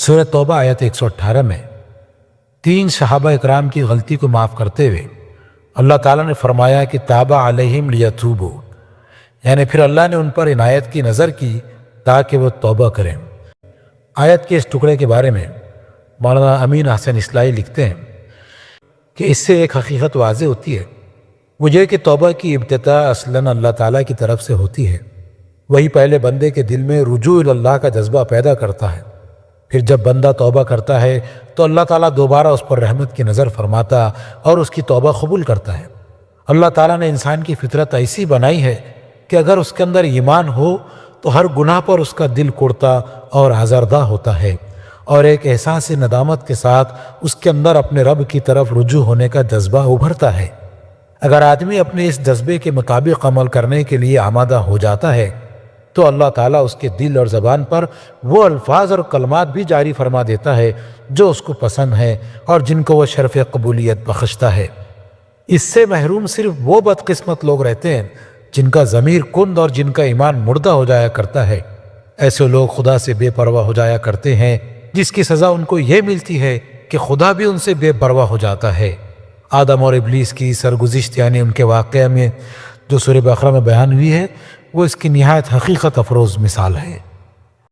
سورہ توبہ آیت 118 میں 3 صحابہ اکرام کی غلطی کو معاف کرتے ہوئے اللہ تعالیٰ نے فرمایا کہ تاب علیہم لیتوبوا، یعنی پھر اللہ نے ان پر عنایت کی نظر کی تاکہ وہ توبہ کریں۔ آیت کے اس ٹکڑے کے بارے میں مولانا امین حسن اصلاحی لکھتے ہیں کہ اس سے ایک حقیقت واضح ہوتی ہے، وہ یہ کہ توبہ کی ابتدا اصلاً اللہ تعالیٰ کی طرف سے ہوتی ہے۔ وہی پہلے بندے کے دل میں رجوع اللہ کا جذبہ پیدا کرتا ہے، پھر جب بندہ توبہ کرتا ہے تو اللہ تعالیٰ دوبارہ اس پر رحمت کی نظر فرماتا اور اس کی توبہ قبول کرتا ہے۔ اللہ تعالیٰ نے انسان کی فطرت ایسی بنائی ہے کہ اگر اس کے اندر ایمان ہو تو ہر گناہ پر اس کا دل کڑتا اور آزردہ ہوتا ہے، اور ایک احساس ندامت کے ساتھ اس کے اندر اپنے رب کی طرف رجوع ہونے کا جذبہ ابھرتا ہے۔ اگر آدمی اپنے اس جذبے کے مطابق عمل کرنے کے لیے آمادہ ہو جاتا ہے تو اللہ تعالیٰ اس کے دل اور زبان پر وہ الفاظ اور کلمات بھی جاری فرما دیتا ہے جو اس کو پسند ہے اور جن کو وہ شرف قبولیت بخشتا ہے۔ اس سے محروم صرف وہ بدقسمت لوگ رہتے ہیں جن کا ضمیر کند اور جن کا ایمان مردہ ہو جایا کرتا ہے۔ ایسے لوگ خدا سے بے پرواہ ہو جایا کرتے ہیں، جس کی سزا ان کو یہ ملتی ہے کہ خدا بھی ان سے بے پرواہ ہو جاتا ہے۔ آدم اور ابلیس کی سرگزشت یعنی ان کے واقعہ میں جو سورہ بقرہ میں بیان ہوئی ہے، وہ اس کی نہایت حقیقت افروز مثال ہے۔